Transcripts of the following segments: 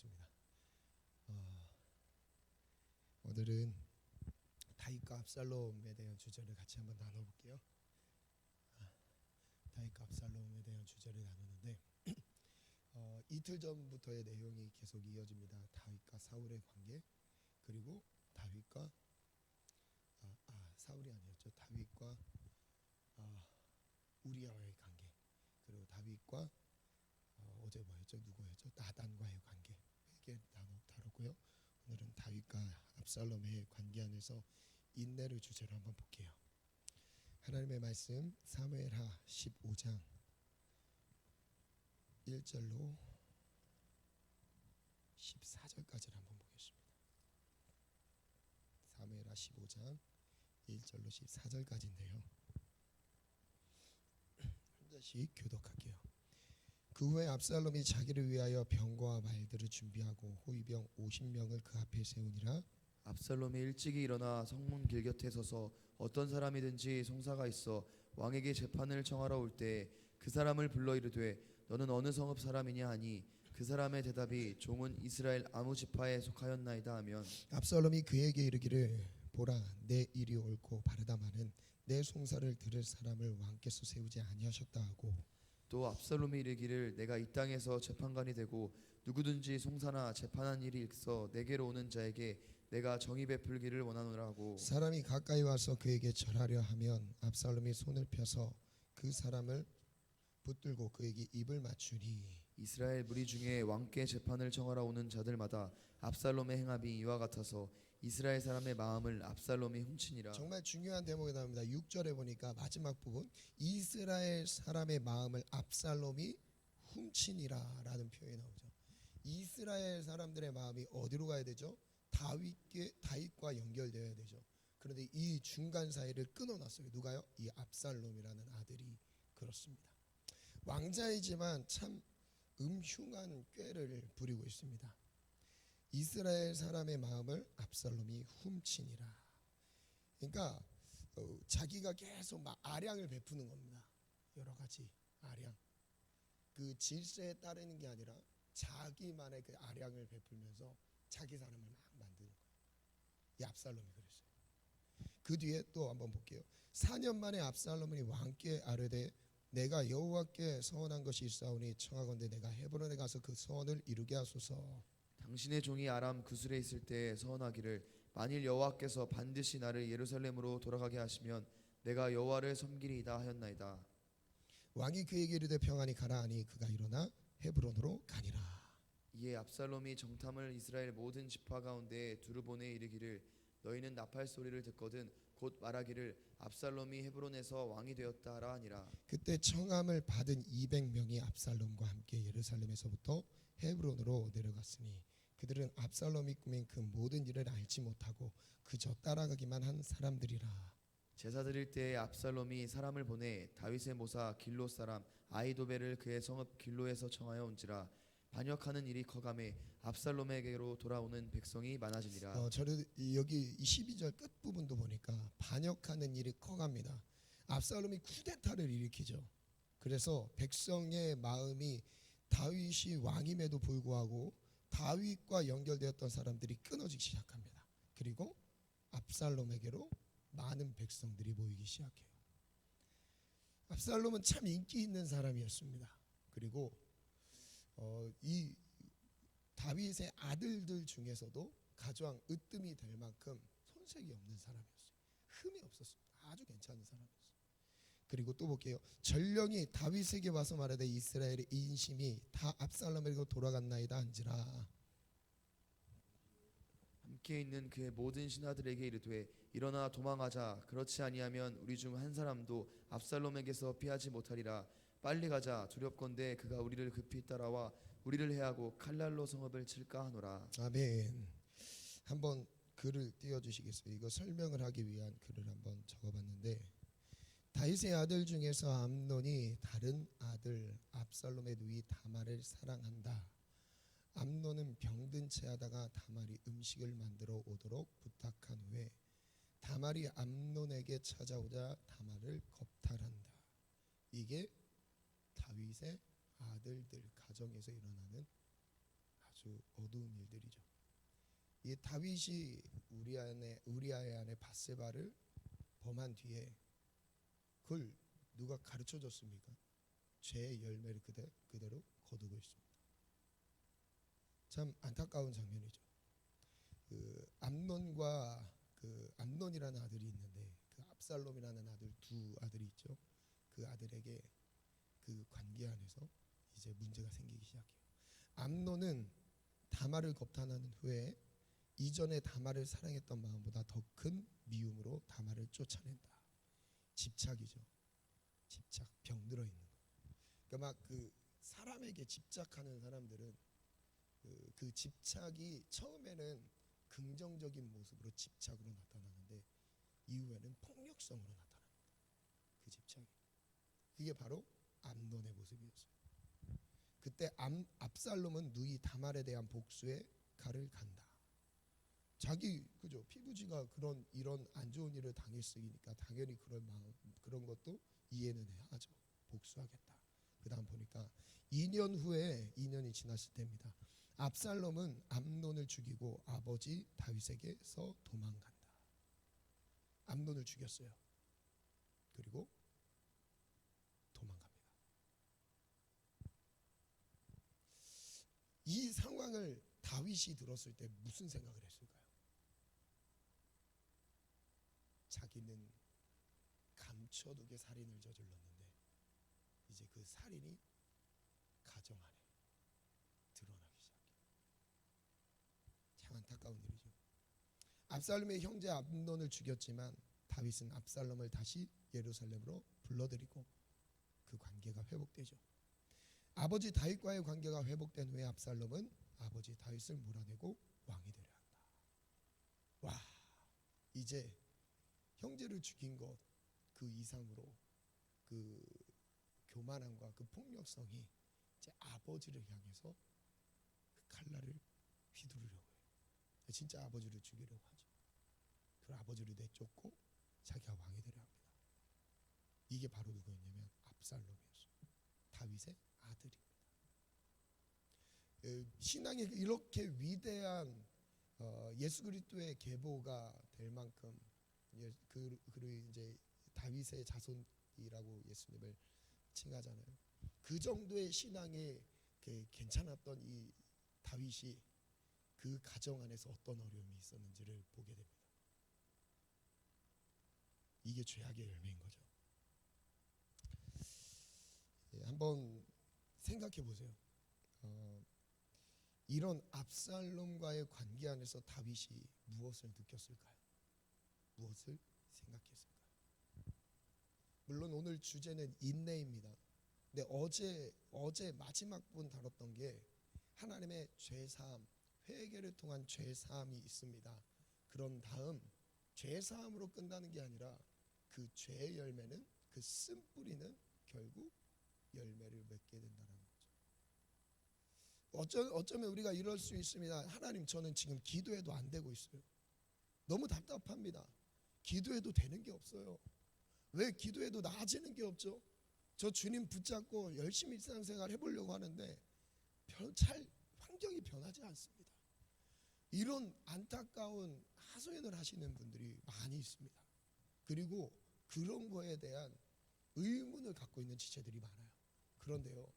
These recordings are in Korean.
나누겠습니다. 오늘은 다윗과 압살롬에 대한 주제를 같이 한번 나눠볼게요. 다윗과 압살롬에 대한 주제를 나누는데 이틀 전부터의 내용이 계속 이어집니다. 다윗과 사울의 관계, 그리고 다윗과 사울이 아니었죠. 다윗과 우리아와의 관계, 그리고 다윗과 어제 뭐였죠? 누구였죠? 나단과의 관계, 이렇게 다뤘고요. 오늘은 다윗과 압살롬의 관계 안에서 인내를 주제로 한번 볼게요. 하나님의 말씀 사무엘하 15장 1절로 14절까지를 한번 보겠습니다. 사무엘하 15장 1절로 14절까지인데요. 한 절씩 교독할게요. 그 후에 압살롬이 자기를 위하여 병거와 말들을 준비하고 호위병 50명을 그 앞에 세우니라. 압살롬이 일찍이 일어나 성문 길 곁에 서서 어떤 사람이든지 송사가 있어 왕에게 재판을 청하러 올 때 그 사람을 불러 이르되 너는 어느 성읍 사람이냐 하니 그 사람의 대답이 종은 이스라엘 아무 지파에 속하였나이다 하면 압살롬이 그에게 이르기를 보라 내 일이 옳고 바르다마는 내 송사를 들을 사람을 왕께서 세우지 아니하셨다 하고, 또 압살롬이 이르기를 내가 이 땅에서 재판관이 되고 누구든지 송사나 재판한 일이 있어 내게로 오는 자에게 내가 정의 베풀기를 원하노라 하고, 사람이 가까이 와서 그에게 절하려 하면 압살롬이 손을 펴서 그 사람을 붙들고 그에게 입을 맞추니. 이스라엘 무리 중에 왕께 재판을 청하러 오는 자들마다 압살롬의 행함이 이와 같아서 이스라엘 사람의 마음을 압살롬이 훔치니라. 정말 중요한 대목이 나옵니다. 6절에 보니까 마지막 부분 이스라엘 사람의 마음을 압살롬이 훔치니라 라는 표현이 나오죠. 이스라엘 사람들의 마음이 어디로 가야 되죠? 다윗과 연결되어야 되죠. 그런데 이 중간 사이를 끊어놨어요. 누가요? 이 압살롬이라는 아들이. 그렇습니다. 왕자이지만 참 음흉한 꾀를 부리고 있습니다. 이스라엘 사람의 마음을 압살롬이 훔치니라. 그러니까 자기가 계속 막 아량을 베푸는 겁니다. 여러 가지 아량. 그 질서에 따르는 게 아니라 자기만의 그 아량을 베풀면서 자기 사람을 막 만드는 거예요. 이 압살롬이 그랬어요. 그 뒤에 또 한번 볼게요. 4년 만에 압살롬이 왕께 아뢰되 내가 여호와께 서원한 것이 있사오니 청하건대 내가 헤브론에 가서 그 서원을 이루게 하소서. 당신의 종이 아람 구술에 있을 때 서원하기를 만일 여호와께서 반드시 나를 예루살렘으로 돌아가게 하시면 내가 여호와를 섬기리이다 하였나이다. 왕이 그에게 이르되 평안히 가라 하니 그가 일어나 헤브론으로 가니라. 이에 압살롬이 정탐을 이스라엘 모든 지파 가운데 두루 보내 이르기를 너희는 나팔 소리를 듣거든 곧 말하기를 압살롬이 헤브론에서 왕이 되었다 하라 하니라. 그때 청함을 받은 200명이 압살롬과 함께 예루살렘에서부터 헤브론으로 내려갔으니 그들은 압살롬이 꾸민 그 모든 일을 알지 못하고 그저 따라가기만 한 사람들이라. 제사 드릴 때에 압살롬이 사람을 보내 다윗의 모사 길로 사람 아히도벨을 그의 성읍 길로에서 청하여 온지라. 반역하는 일이 커가매 압살롬에게로 돌아오는 백성이 많아지니라. 저를 여기 12절 끝 부분도 보니까 반역하는 일이 커갑니다. 압살롬이 쿠데타를 일으키죠. 그래서 백성의 마음이 다윗이 왕임에도 불구하고 다윗과 연결되었던 사람들이 끊어지기 시작합니다. 그리고 압살롬에게로 많은 백성들이 모이기 시작해요. 압살롬은 참 인기 있는 사람이었습니다. 그리고 이 다윗의 아들들 중에서도 가장 으뜸이 될 만큼 손색이 없는 사람이었어요. 흠이 없었습니다. 아주 괜찮은 사람이었어요. 그리고 또 볼게요. 전령이 다윗에게 와서 말하되 이스라엘의 인심이 다 압살롬에게로 돌아갔나이다 한지라. 함께 있는 그의 모든 신하들에게 이르되 일어나 도망하자. 그렇지 아니하면 우리 중 한 사람도 압살롬에게서 피하지 못하리라. 빨리 가자. 두렵건대 그가 우리를 급히 따라와 우리를 해하고 칼날로 성읍을 칠까 하노라. 아멘. 한번 글을 띄워주시겠어요? 이거 설명을 하기 위한 글을 한번 적어봤는데, 다윗의 아들 중에서 암논이 다른 아들 압살롬의 누이 다말을 사랑한다. 암논은 병든 채 하다가 다말이 음식을 만들어 오도록 부탁한 후에 다말이 암논에게 찾아오자 다말을 겁탈한다. 이게 다윗의 아들들 가정에서 일어나는 아주 어두운 일들이죠. 이 다윗이 우리아의 아내 밧세바를 범한 뒤에 그걸 누가 가르쳐 줬습니까? 죄의 열매를 그대로 거두고 있습니다. 참 안타까운 장면이죠. 그 암논과 그 암논이라는 아들이 있는데 그 압살롬이라는 아들 두 아들이 있죠. 그 아들에게 그 관계 안에서 이제 문제가 생기기 시작해요. 암논은 다말을 겁탈하는 후에 이전에 다말을 사랑했던 마음보다 더 큰 미움으로 다말을 쫓아낸다. 집착이죠. 집착, 병들어 있는 거. 그러니까 막 그 사람에게 집착하는 사람들은 그 집착이 처음에는 긍정적인 모습으로 집착으로 나타나는데 이후에는 폭력성으로 나타납니다. 그 집착이. 그게 바로 암논의 모습이었어요. 그때 압살롬은 누이 다말에 대한 복수에 칼을 간다. 자기 그죠 피부지가 이런 안 좋은 일을 당했으니까 당연히 그런 것도 이해는 해야 하죠. 복수하겠다. 그다음 보니까 2년이 지났을 때입니다. 압살롬은 암논을 죽이고 아버지 다윗에게서 도망간다. 암논을 죽였어요. 그리고 도망갑니다. 이 상황을 다윗이 들었을 때 무슨 생각을 했을까요? 자기는 감춰두게 살인을 저질렀는데 이제 그 살인이 가정 안에 드러나기 시작해요. 참 안타까운 일이죠. 압살롬의 형제 암논을 죽였지만 다윗은 압살롬을 다시 예루살렘으로 불러들이고 그 관계가 회복되죠. 아버지 다윗과의 관계가 회복된 후에 압살롬은 아버지 다윗을 몰아내고 왕이 되려 한다. 와, 이제 형제를 죽인 것 그 이상으로 그 교만함과 그 폭력성이 이제 아버지를 향해서 그 칼날을 휘두르려고 해요. 진짜 아버지를 죽이려고 하죠. 그 아버지를 내쫓고 자기가 왕이 되려 합니다. 이게 바로 누구였냐면 압살롬이었어요. 다윗의 아들입니다. 신앙이 이렇게 위대한 예수 그리스도의 계보가 될 만큼 그리고 이제 다윗의 자손이라고 예수님을 칭하잖아요. 그 정도의 신앙에 괜찮았던 이 다윗이 그 가정 안에서 어떤 어려움이 있었는지를 보게 됩니다. 이게 죄악의 열매인 거죠. 한번 생각해 보세요. 이런 압살롬과의 관계 안에서 다윗이 무엇을 느꼈을까요? 무엇을 생각했을까요? 물론 오늘 주제는 인내입니다. 근데 어제 마지막 분 다뤘던 게 하나님의 죄사함, 회개를 통한 죄사함이 있습니다. 그런 다음 죄사함으로 끝나는 게 아니라 그 죄의 열매는 그 쓴뿌리는 결국 열매를 맺게 된다는 거죠. 어쩌면 우리가 이럴 수 있습니다. 하나님, 저는 지금 기도해도 안 되고 있어요. 너무 답답합니다. 기도해도 되는 게 없어요. 왜 기도해도 나아지는 게 없죠? 저 주님 붙잡고 열심히 일상생활 해보려고 하는데 잘 환경이 변하지 않습니다. 이런 안타까운 하소연을 하시는 분들이 많이 있습니다. 그리고 그런 거에 대한 의문을 갖고 있는 지체들이 많아요. 그런데요,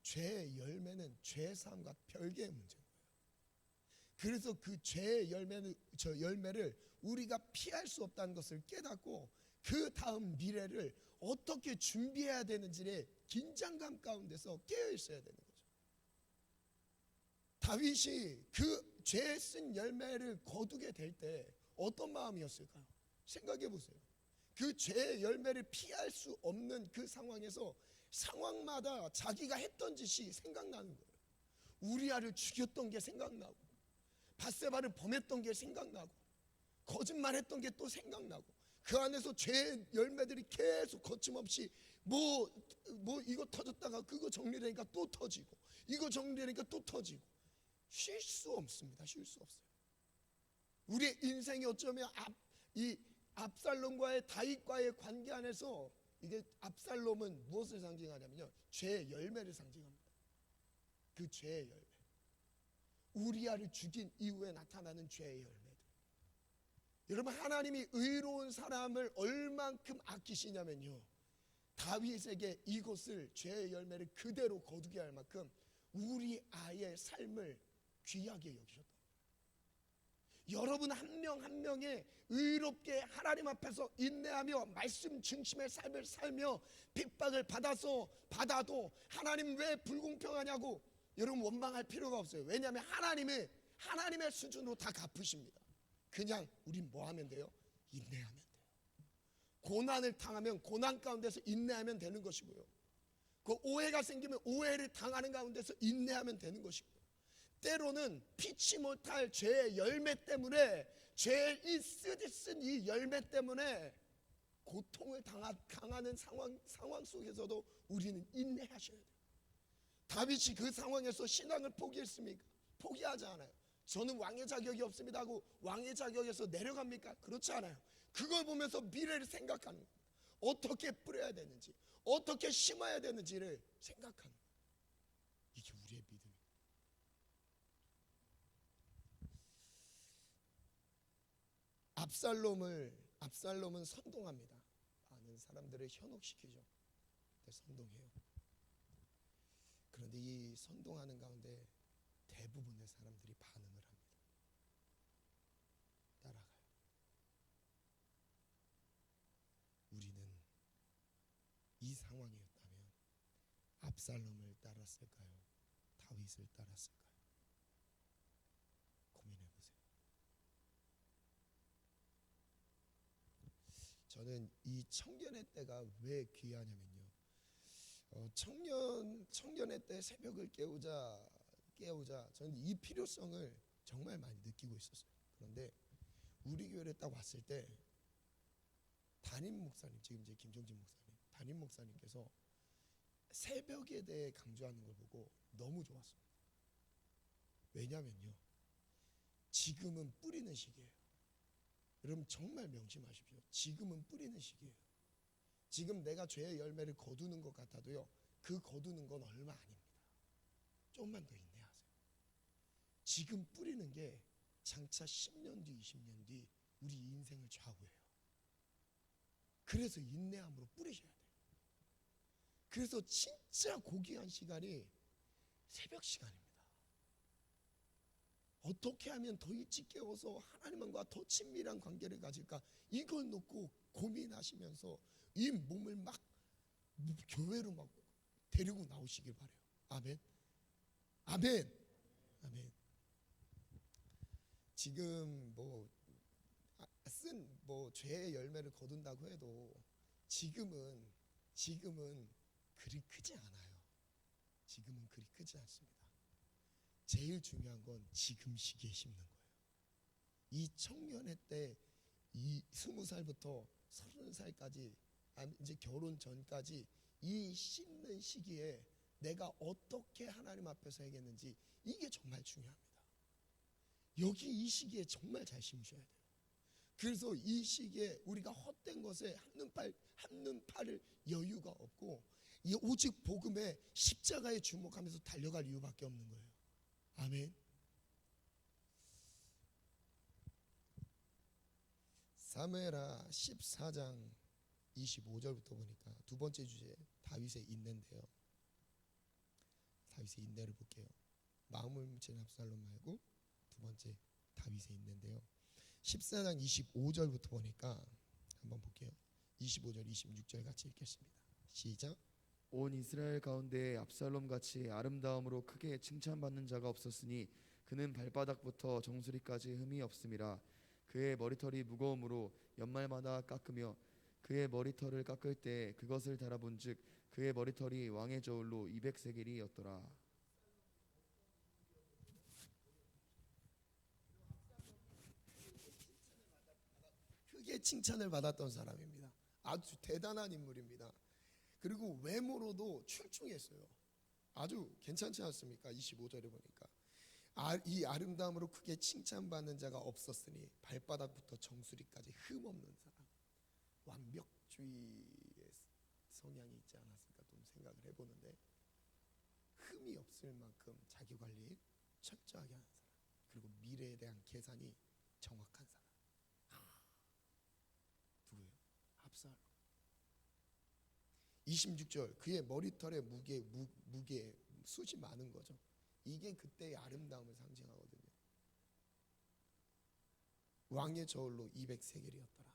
죄의 열매는 죄사함과 별개의 문제인 거예요. 그래서 그 죄의 열매를 우리가 피할 수 없다는 것을 깨닫고 그 다음 미래를 어떻게 준비해야 되는지에 긴장감 가운데서 깨어 있어야 되는 거죠. 다윗이 그 죄 쓴 열매를 거두게 될 때 어떤 마음이었을까요? 생각해 보세요. 그 죄의 열매를 피할 수 없는 그 상황에서 상황마다 자기가 했던 짓이 생각나는 거예요. 우리아를 죽였던 게 생각나고, 밧세바를 범했던 게 생각나고, 거짓말했던 게 또 생각나고, 그 안에서 죄의 열매들이 계속 거침없이 뭐 이거 터졌다가 그거 정리되니까 또 터지고, 이거 정리되니까 또 터지고, 쉴 수 없습니다. 쉴 수 없어요. 우리의 인생이 어쩌면 이 압살롬과의 다윗과의 관계 안에서 이게 압살롬은 무엇을 상징하냐면요, 죄의 열매를 상징합니다. 그 죄의 열매. 우리아를 죽인 이후에 나타나는 죄의 열매들. 여러분, 하나님이 의로운 사람을 얼만큼 아끼시냐면요, 다윗에게 이것을, 죄의 열매를 그대로 거두게 할 만큼 우리 아이의 삶을 귀하게 여기셨다. 여러분 한 명 한 명의 의롭게 하나님 앞에서 인내하며 말씀 중심의 삶을 살며 핍박을 받아도 하나님 왜 불공평하냐고 여러분 원망할 필요가 없어요. 왜냐하면 하나님의 수준으로 다 갚으십니다. 그냥 우린 뭐 하면 돼요? 인내하면 돼요. 고난을 당하면 고난 가운데서 인내하면 되는 것이고요, 그 오해가 생기면 오해를 당하는 가운데서 인내하면 되는 것이고요, 때로는 피치 못할 죄의 열매 때문에, 죄의 쓴 이 열매 때문에 고통을 당하는 상황 속에서도 우리는 인내하셔야 돼요. 다윗이 그 상황에서 신앙을 포기했습니까? 포기하지 않아요. 저는 왕의 자격이 없습니다 하고 왕의 자격에서 내려갑니까? 그렇지 않아요. 그걸 보면서 미래를 생각하는 거예요. 어떻게 뿌려야 되는지, 어떻게 심어야 되는지를 생각하는 거예요. 이게 우리의 믿음입니다. 압살롬은 선동합니다. 많은 사람들을 현혹시키죠. 선동해요. 그런데 이 선동하는 가운데 대부분의 사람들이 반응을 합니다. 따라가요. 우리는 이 상황이었다면 압살롬을 따랐을까요? 다윗을 따랐을까요? 고민해 보세요. 저는 이 청년의 때가 왜 귀하냐면요, 청년의 때 새벽을 깨우자 저는 이 필요성을 정말 많이 느끼고 있었어요. 그런데 우리 교회에 딱 왔을 때 담임 목사님, 지금 이제 김종진 목사님, 담임 목사님께서 새벽에 대해 강조하는 걸 보고 너무 좋았습니다. 왜냐면요, 지금은 뿌리는 시기예요. 여러분 정말 명심하십시오. 지금은 뿌리는 시기예요. 지금 내가 죄의 열매를 거두는 것 같아도요, 그 거두는 건 얼마 아닙니다. 조금만 더 인내하세요. 지금 뿌리는 게 장차 10년 뒤 20년 뒤 우리 인생을 좌우해요. 그래서 인내함으로 뿌리셔야 돼요. 그래서 진짜 고귀한 시간이 새벽 시간입니다. 어떻게 하면 더 일찍 깨워서 하나님과 더 친밀한 관계를 가질까, 이걸 놓고 고민하시면서 이 몸을 막 교회로 막 데리고 나오시길 바래요. 아멘. 아멘. 아멘. 지금 죄의 열매를 거둔다고 해도 지금은 그리 크지 않아요. 지금은 그리 크지 않습니다. 제일 중요한 건 지금 시기에 심는 거예요. 이 청년의 때, 이 20살부터 30살까지, 이제 결혼 전까지 이 심는 시기에 내가 어떻게 하나님 앞에서 해야겠는지, 이게 정말 중요합니다. 여기 이 시기에 정말 잘 심으셔야 돼요. 그래서 이 시기에 우리가 헛된 것에 한눈 팔을 여유가 없고, 이 오직 복음에 십자가에 주목하면서 달려갈 이유밖에 없는 거예요. 아멘. 사무엘하 14장 25절부터 보니까 두 번째 주제, 다윗의 인내인데요, 다윗의 인내를 볼게요. 마음을 훔친 압살롬 말고 두 번째 다윗의 인내인데요, 14장 25절부터 보니까 한번 볼게요. 25절 26절 같이 읽겠습니다. 시작. 온 이스라엘 가운데 압살롬 같이 아름다움으로 크게 칭찬받는 자가 없었으니 그는 발바닥부터 정수리까지 흠이 없음이라. 그의 머리털이 무거움으로 연말마다 깎으며 그의 머리털을 깎을 때 그것을 달아본즉 그의 머리털이 왕의 저울로 200세겔이었더라. 크게 칭찬을 받았던 사람입니다. 아주 대단한 인물입니다. 그리고 외모로도 출중했어요. 아주 괜찮지 않습니까? 25절에 보니까 이 아름다움으로 크게 칭찬받는 자가 없었으니 발바닥부터 정수리까지 흠없는 사람, 완벽주의의 성향이 있지 않았을까 좀 생각을 해보는데, 흠이 없을 만큼 자기 관리 철저하게 하는 사람. 미래에 대한 계산이 정확한 사람. 누구예요? 압살롬. 26절 그의 머리털의 무게 숱이 많은 거죠. 이게 그때의 아름다움을 상징하거든요. 왕의 저울로 200세겔이었더라.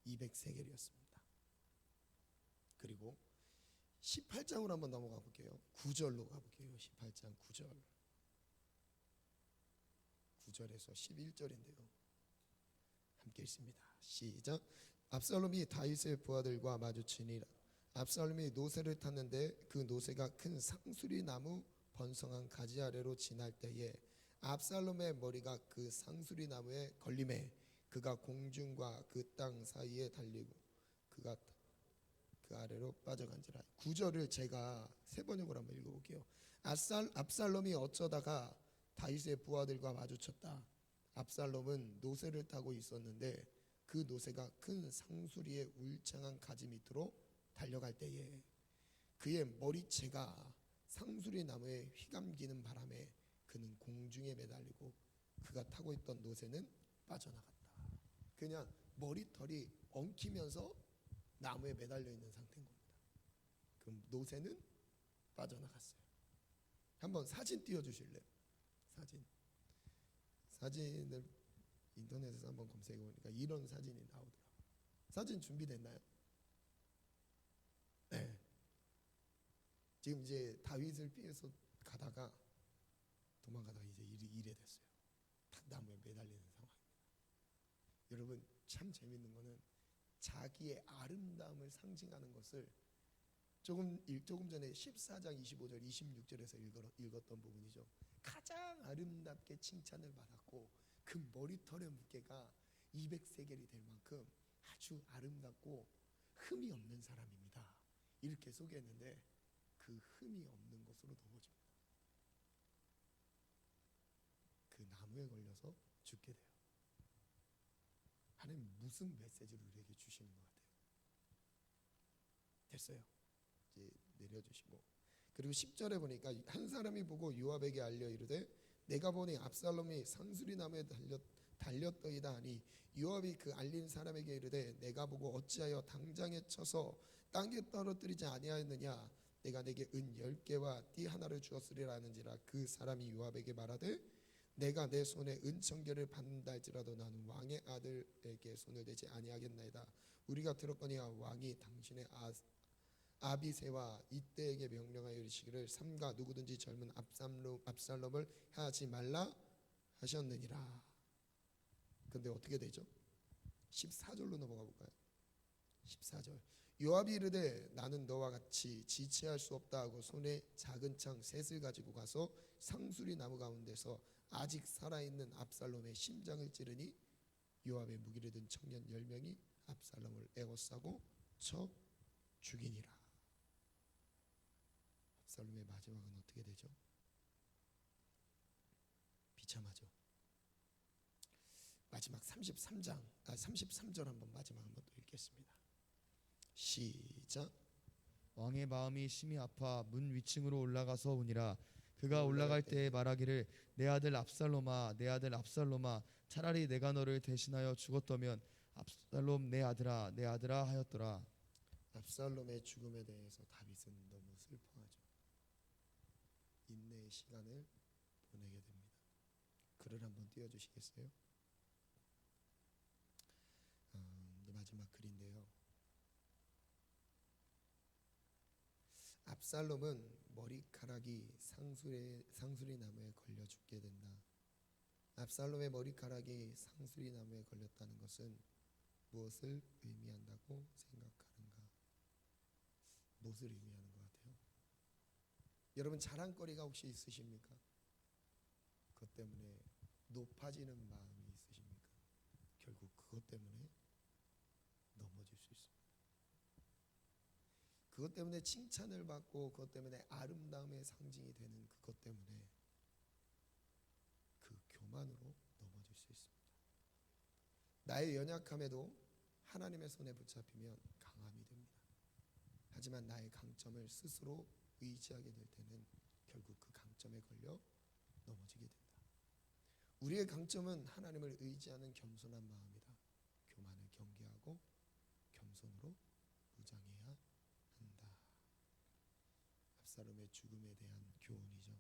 200세겔이었습니다. 그리고 18장으로 한번 넘어가 볼게요. 9절로 가볼게요. 18장 9절. 9절에서 11절인데요. 함께 읽습니다. 시작. 압살롬이 다윗의 부하들과 마주치니라. 압살롬이 노새를 탔는데 그 노새가 큰 상수리 나무 번성한 가지 아래로 지날 때에 압살롬의 머리가 그 상수리 나무에 걸림에 그가 공중과 그 땅 사이에 달리고 그가 그 아래로 빠져간지라. 9절을 제가 세 번역으로 한번 읽어볼게요. 압살롬이 어쩌다가 다윗의 부하들과 마주쳤다. 압살롬은 노새를 타고 있었는데 그 노새가 큰 상수리의 울창한 가지 밑으로 달려갈 때에 그의 머리채가 상수리 나무에 휘감기는 바람에 그는 공중에 매달리고 그가 타고 있던 노새는 빠져나갔다. 그냥 머리털이 엉키면서 나무에 매달려 있는 상태인 겁니다. 그럼 노새는 빠져나갔어요. 한번 사진 띄워주실래요? 사진을 인터넷에서 한번 검색해 보니까 이런 사진이 나오더라고요. 사진 준비됐나요? 네. 지금 이제 다윗을 피해서 가다가 도망가다가 이제 일에 됐어요. 탁 나무에 매달리는 상황입니다. 여러분 참 재밌는 거는 자기의 아름다움을 상징하는 것을 조금 전에 14장 25절 26절에서 읽었던 부분이죠. 가장 아름답게 칭찬을 받았고 그 머리털의 무게가 200세겔이 될 만큼 아주 아름답고 흠이 없는 사람입니다. 이렇게 소개했는데 그 흠이 없는 것으로 넘어집니다. 그 나무에 걸려서 죽게 돼요. 하나님 무슨 메시지를 우리에게 주시는 것 같아요? 됐어요. 이제 내려주시고 그리고 10절에 보니까 한 사람이 보고 요압에게 알려 이르되 내가 보니 압살롬이 상수리 나무에 달렸더이다 하니 요압이 그 알린 사람에게 이르되 내가 보고 어찌하여 당장에 쳐서 땅에 떨어뜨리지 아니하였느냐 내가 내게 은 10개와 띠 하나를 주었으리라 하는지라. 그 사람이 요압에게 말하되 내가 내 손에 은청결을 받는다 할지라도 나는 왕의 아들에게 손을 대지 아니하겠나이다. 우리가 들었거니와 왕이 당신의 아비새와 이때에게 명령하여 이르시기를 삼가 누구든지 젊은 압살롬을 하지 말라 하셨느니라. 근데 어떻게 되죠? 14절로 넘어가 볼까요? 14절 요압이 이르되 나는 너와 같이 지체할 수 없다 하고 손에 작은 창 셋을 가지고 가서 상수리 나무 가운데서 아직 살아있는 압살롬의 심장을 찌르니 요압의 무기를 든 청년 10명이 압살롬을 에워싸고 쳐 죽이니라. 압살롬의 마지막은 어떻게 되죠? 비참하죠. 마지막 33절 한번 마지막 한번 또 읽겠습니다. 시작. 왕의 마음이 심히 아파 문 위층으로 올라가서 우니라. 그가 올라갈 때에 말하기를 내 아들 압살롬아 내 아들 압살롬아 차라리 내가 너를 대신하여 죽었더면 압살롬 내 아들아 하였더라. 압살롬의 죽음에 대해서 다윗은 너무 슬퍼하죠. 인내의 시간을 보내게 됩니다. 글을 한번 띄워주시겠어요? 마지막 글인데요. 압살롬은 머리카락이 상수리 나무에 걸려 죽게 된다. 압살롬의 머리카락이 상수리 나무에 걸렸다는 것은 무엇을 의미한다고 생각하는가? 무엇을 의미하는 것 같아요? 여러분 자랑거리가 혹시 있으십니까? 그것 때문에 높아지는 마음이 있으십니까? 결국 그것 때문에 넘어질 수 있습니다. 그것 때문에 칭찬을 받고 그것 때문에 아름다움의 상징이 되는 그것 때문에 그 교만으로 넘어질 수 있습니다. 나의 연약함에도 하나님의 손에 붙잡히면 강함이 됩니다. 하지만 나의 강점을 스스로 의지하게 될 때는 결국 그 강점에 걸려 넘어지게 된다. 우리의 강점은 하나님을 의지하는 겸손한 마음이다. 교만을 경계하고 겸손으로 무장해야 한다. 압살롬의 죽음에 대한 교훈이죠.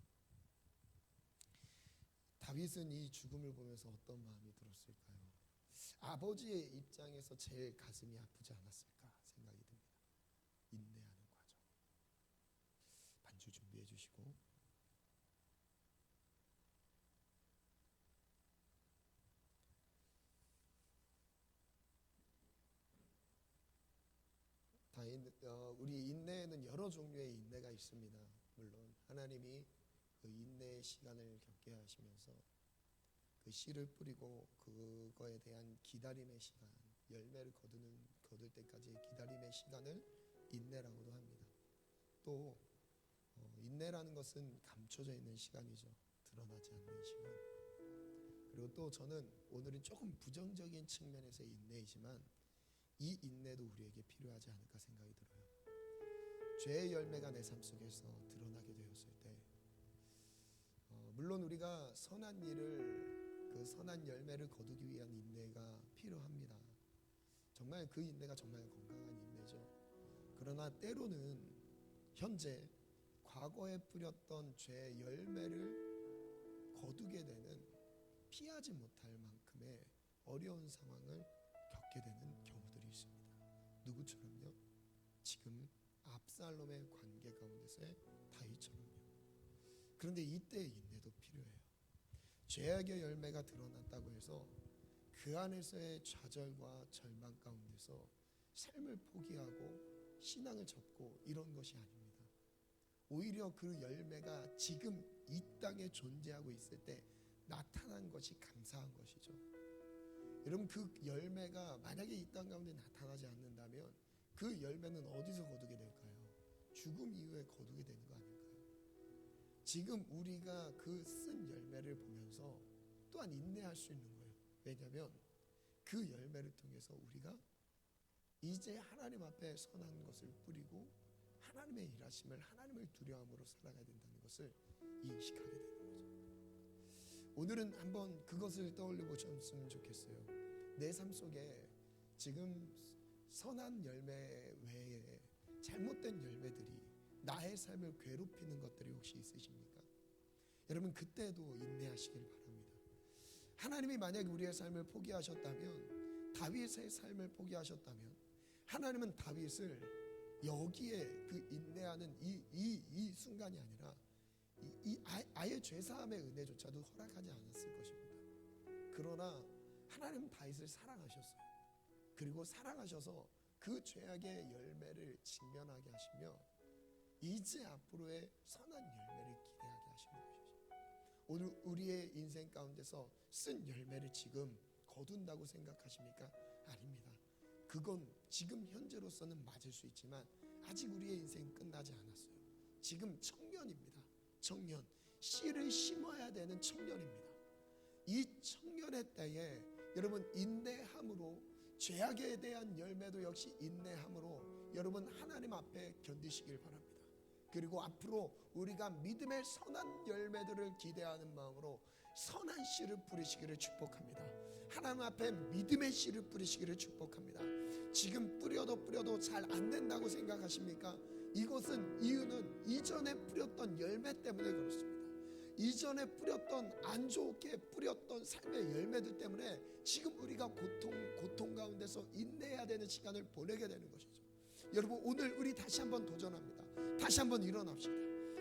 다윗은 이 죽음을 보면서 어떤 마음이 들었을까요? 아버지의 입장에서 제일 가슴이 아프지 않았을까 생각이 듭니다. 인내하는 과정. 반주 준비해 주시고. 우리 인내에는 여러 종류의 인내가 있습니다. 물론 하나님이 그 인내의 시간을 겪게 하시면서 그 씨를 뿌리고 그거에 대한 기다림의 시간, 열매를 거둘 때까지의 기다림의 시간을 인내라고도 합니다. 또 인내라는 것은 감춰져 있는 시간이죠. 드러나지 않는 시간. 그리고 또 저는 오늘은 조금 부정적인 측면에서의 인내이지만 이 인내도 우리에게 필요하지 않을까 생각이 들어요. 죄의 열매가 내 삶 속에서 드러나게 되었을 때 물론 우리가 선한 일을 그 선한 열매를 거두기 위한 인내가 필요합니다. 정말 그 인내가 정말 건강한 인내죠. 그러나 때로는 현재 과거에 뿌렸던 죄의 열매를 거두게 되는 피하지 못할 만큼의 어려운 상황을 겪게 되는 경우들이 있습니다. 누구처럼요? 지금 압살롬의 관계 가운데서의 다윗처럼요. 그런데 이때 인내도 필요해요. 죄악의 열매가 드러났다고 해서 그 안에서의 좌절과 절망 가운데서 삶을 포기하고 신앙을 접고 이런 것이 아닙니다. 오히려 그 열매가 지금 이 땅에 존재하고 있을 때 나타난 것이 감사한 것이죠. 여러분 그 열매가 만약에 이 땅 가운데 나타나지 않는다면 그 열매는 어디서 거두게 될까요? 죽음 이후에 거두게 되는 거 아닐까요? 지금 우리가 그 쓴 열매를 보면서 또한 인내할 수 있는 거예요. 왜냐하면 그 열매를 통해서 우리가 이제 하나님 앞에 선한 것을 뿌리고 하나님의 일하심을 하나님을 두려움으로 살아가야 된다는 것을 인식하게 되는 거죠. 오늘은 한번 그것을 떠올려 보셨으면 좋겠어요. 내 삶 속에 지금 선한 열매 외에 잘못된 열매들이 나의 삶을 괴롭히는 것들이 혹시 있으십니까? 여러분 그때도 인내하시길 바랍니다. 하나님이 만약에 우리의 삶을 포기하셨다면, 다윗의 삶을 포기하셨다면 하나님은 다윗을 여기에 그 인내하는 이 순간이 아니라 아예 죄사함의 은혜조차도 허락하지 않았을 것입니다. 그러나 하나님은 다윗을 사랑하셨어요. 그리고 사랑하셔서 그 죄악의 열매를 직면하게 하시며 이제 앞으로의 선한 열매를 기대하게 하시는 것이죠. 오늘 우리의 인생 가운데서 쓴 열매를 지금 거둔다고 생각하십니까? 아닙니다. 그건 지금 현재로서는 맞을 수 있지만 아직 우리의 인생은 끝나지 않았어요. 지금 청년입니다. 청년, 씨를 심어야 되는 청년입니다. 이 청년의 때에 여러분 인내함으로 죄악에 대한 열매도 역시 인내함으로 여러분 하나님 앞에 견디시길 바랍니다. 그리고 앞으로 우리가 믿음의 선한 열매들을 기대하는 마음으로 선한 씨를 뿌리시기를 축복합니다. 하나님 앞에 믿음의 씨를 뿌리시기를 축복합니다. 지금 뿌려도 잘 안 된다고 생각하십니까? 이것은 이유는 이전에 뿌렸던 열매 때문에 그렇습니다. 이전에 뿌렸던 안 좋게 뿌렸던 삶의 열매들 때문에 지금 우리가 고통 가운데서 인내해야 되는 시간을 보내게 되는 것이죠. 여러분 오늘 우리 다시 한번 도전합니다. 다시 한번 일어납시다.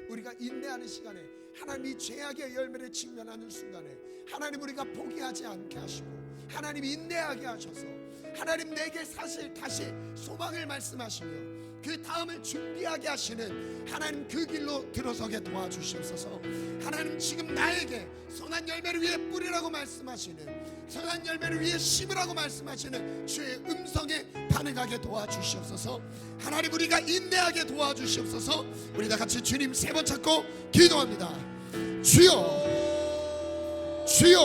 우리가 인내하는 시간에 하나님이 죄악의 열매를 직면하는 순간에 하나님 우리가 포기하지 않게 하시고 하나님이 인내하게 하셔서 하나님 내게 사실 다시 소망을 말씀하시며 그 다음을 준비하게 하시는 하나님 그 길로 들어서게 도와주시옵소서. 하나님 지금 나에게 선한 열매를 위해 뿌리라고 말씀하시는, 선한 열매를 위해 심으라고 말씀하시는 주의 음성에 반응하게 도와주시옵소서. 하나님 우리가 인내하게 도와주시옵소서. 우리 다 같이 주님 세 번 찾고 기도합니다. 주여, 주여.